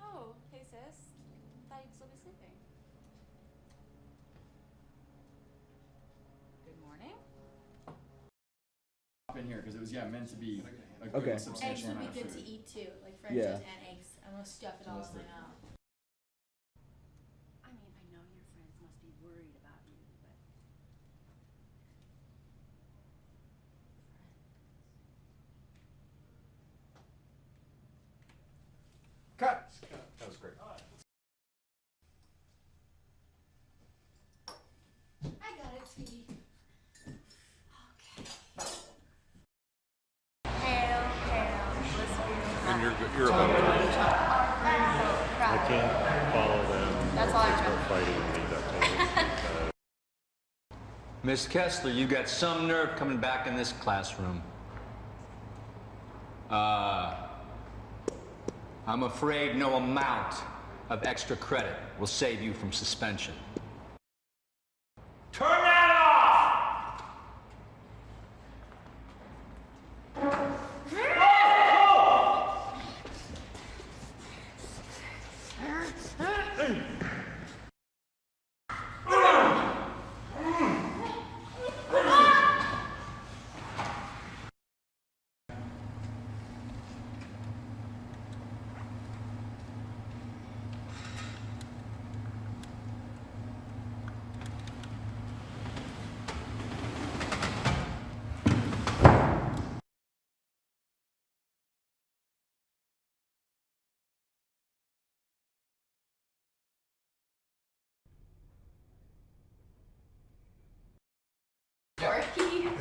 Oh, hey sis. Thought you'd still be sleeping. Good morning. In here because it was meant to be a good Okay. substantial Eggs would amount be of good food. to eat too, like French toast and eggs. I'm gonna stuff it all in my mouth. I mean, I know your friends must be worried about you, but Cut! That was great. I got it, sweetie. Hail, Blissfield High. And you're about to. I can't follow them. That's all I Start remember. fighting me. That Miss Kessler, you got some nerve coming back in this classroom. I'm afraid no amount of extra credit will save you from suspension. Turn that off!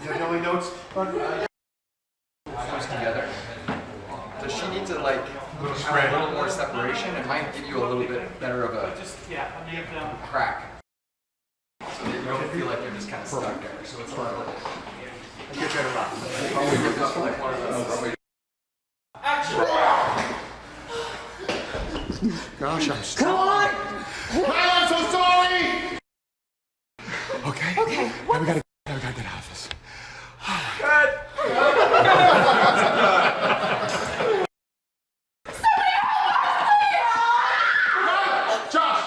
Is that the only notes? Together. Does she need to like have a little more separation? It might give you a little bit better of a crack. So that you don't feel like you're just kind of stuck there. So it's sort of like get better luck. Probably get this for like one of those. Gosh, I'm sorry. Come on! I'm so sorry! Okay. Okay. Now we gotta get out of this. Josh,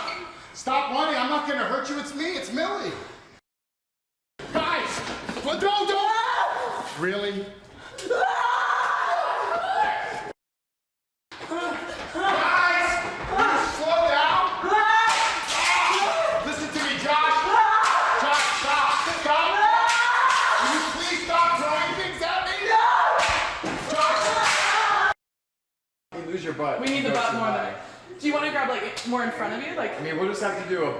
stop running. I'm not gonna hurt you. It's me. It's Millie. Guys, well, don't. Really? Your butt. We need the butt more than. Do you want to grab like more in front of you? Like. I mean, we'll just have to do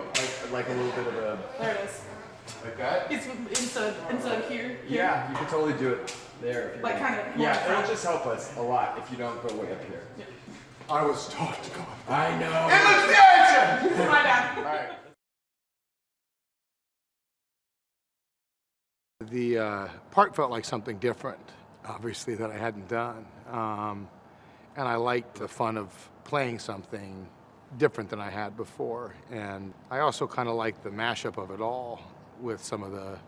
like a little bit of a. There it is. Like that. It's instead of here. Yeah, you can totally do it there. If you like want. kind of. More in Yeah, front. it'll just help us a lot if you don't go way up here. Yeah. I was taught to go. I know. And let's the action! My bad. All right. The part felt like something different, obviously, that I hadn't done. And I liked the fun of playing something different than I had before. And I also kind of liked the mashup of it all, with some of the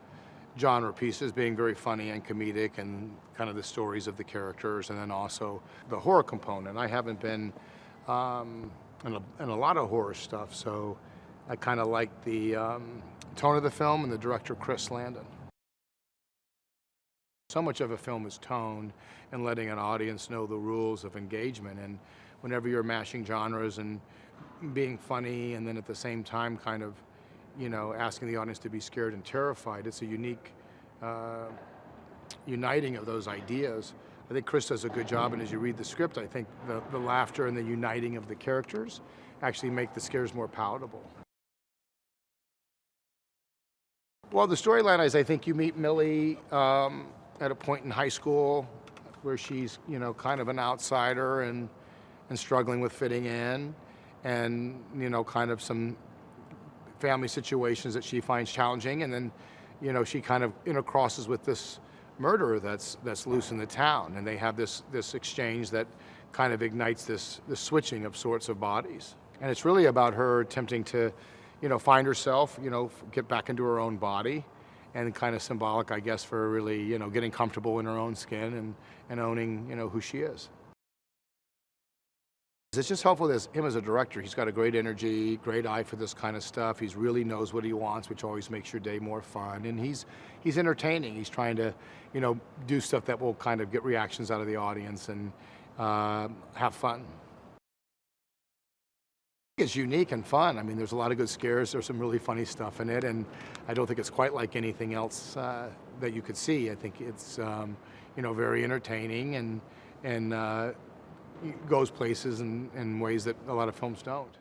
genre pieces being very funny and comedic, and kind of the stories of the characters, and then also the horror component. I haven't been in a lot of horror stuff, so I kind of liked the tone of the film and the director, Landon. So much of a film is tone and letting an audience know the rules of engagement. And whenever you're mashing genres and being funny and then at the same time kind of, asking the audience to be scared and terrified. It's a unique uniting of those ideas. I think Chris does a good job, and as you read the script, I think the laughter and the uniting of the characters actually make the scares more palatable. Well, the storyline is I think you meet Millie at a point in high school where she's, kind of an outsider and struggling with fitting in, and, kind of some family situations that she finds challenging, and then, she kind of intercrosses with this murderer that's loose in the town, and they have this exchange that kind of ignites this switching of sorts of bodies. And it's really about her attempting to, find herself, get back into her own body, and kind of symbolic, I guess, for really, getting comfortable in her own skin and owning, who she is. It's just helpful as him as a director. He's got a great energy, great eye for this kind of stuff. He really knows what he wants, which always makes your day more fun. And he's entertaining. He's trying to, do stuff that will kind of get reactions out of the audience and have fun. It's unique and fun. I mean, there's a lot of good scares. There's some really funny stuff in it, and I don't think it's quite like anything else that you could see. I think it's, very entertaining and goes places in ways that a lot of films don't.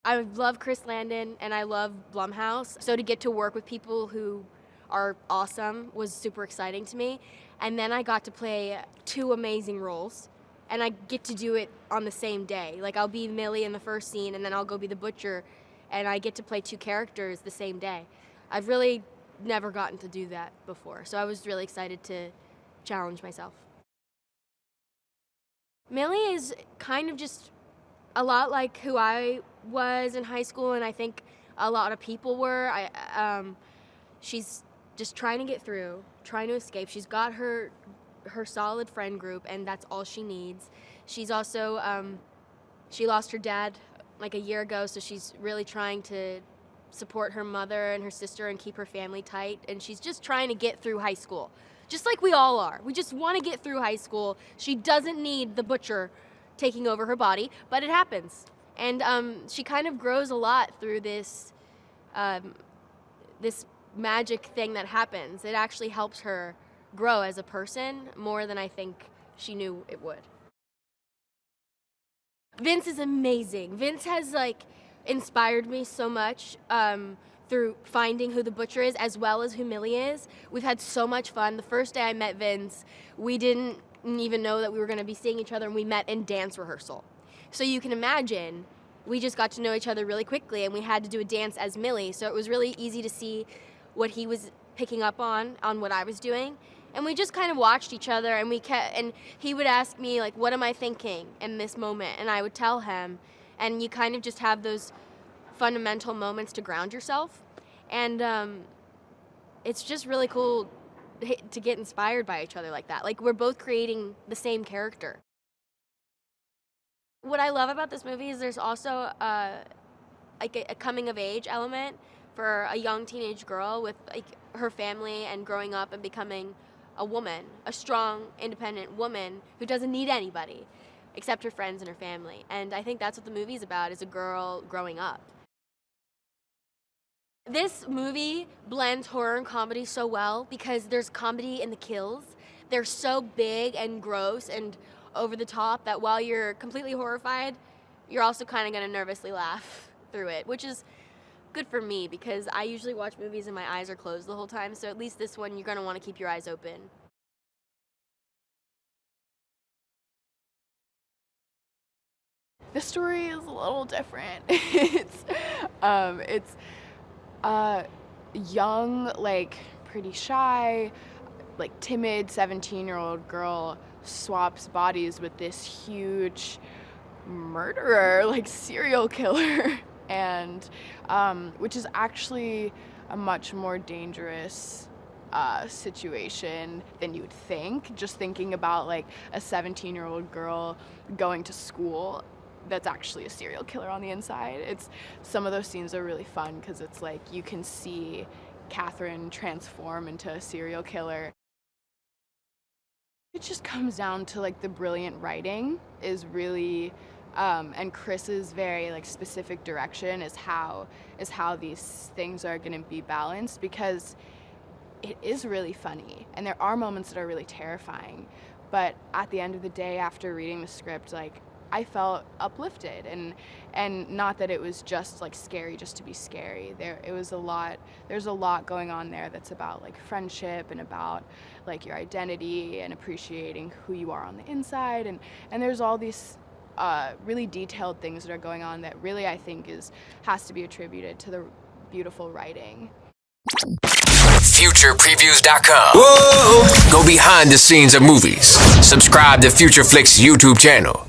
I love Chris Landon and I love Blumhouse. So to get to work with people who are awesome was super exciting to me. And then I got to play 2 amazing roles. And I get to do it on the same day. Like, I'll be Millie in the first scene, and then I'll go be the butcher, and I get to play 2 characters the same day. I've really never gotten to do that before, so I was really excited to challenge myself. Millie is kind of just a lot like who I was in high school, and I think a lot of people were. She's just trying to get through, trying to escape. She's got her solid friend group, and that's all she needs. She's also, she lost her dad like a year ago, so she's really trying to support her mother and her sister and keep her family tight, and she's just trying to get through high school, just like we all are. We just want to get through high school. She doesn't need the butcher taking over her body, but it happens. And she kind of grows a lot through this, this magic thing that happens. It actually helps her grow as a person more than I think she knew it would. Vince is amazing. Vince has inspired me so much through finding who the butcher is as well as who Millie is. We've had so much fun. The first day I met Vince, we didn't even know that we were going to be seeing each other, and we met in dance rehearsal. So you can imagine, we just got to know each other really quickly, and we had to do a dance as Millie, so it was really easy to see what he was picking up on what I was doing. And we just kind of watched each other, and and he would ask me, what am I thinking in this moment? And I would tell him, and you kind of just have those fundamental moments to ground yourself. And it's just really cool to get inspired by each other like that. We're both creating the same character. What I love about this movie is there's also a coming of age element for a young teenage girl with her family and growing up and becoming a woman, a strong, independent woman who doesn't need anybody except her friends and her family. And I think that's what the movie's about, is a girl growing up. This movie blends horror and comedy so well because there's comedy in the kills. They're so big and gross and over the top that while you're completely horrified, you're also kind of going to nervously laugh through it, which is good for me because I usually watch movies and my eyes are closed the whole time, so at least this one you're going to want to keep your eyes open. The story is a little different. It's young, pretty shy, timid 17-year-old girl swaps bodies with this huge murderer, serial killer. And which is actually a much more dangerous situation than you would think. Just thinking about a 17-year-old girl going to school that's actually a serial killer on the inside. Some of those scenes are really fun because it's you can see Kathryn transform into a serial killer. It just comes down to like the brilliant writing is really, and Chris's very like specific direction is how these things are going to be balanced, because it is really funny and there are moments that are really terrifying, but at the end of the day, after reading the script, like I felt uplifted, and not that it was just like scary just to be scary. There's a lot going on there that's about like friendship and about like your identity and appreciating who you are on the inside, and there's all these really detailed things that are going on that really I think has to be attributed to the beautiful writing. FuturePreviews.com. Whoa! Go behind the scenes of movies. Subscribe to Future Flicks YouTube channel.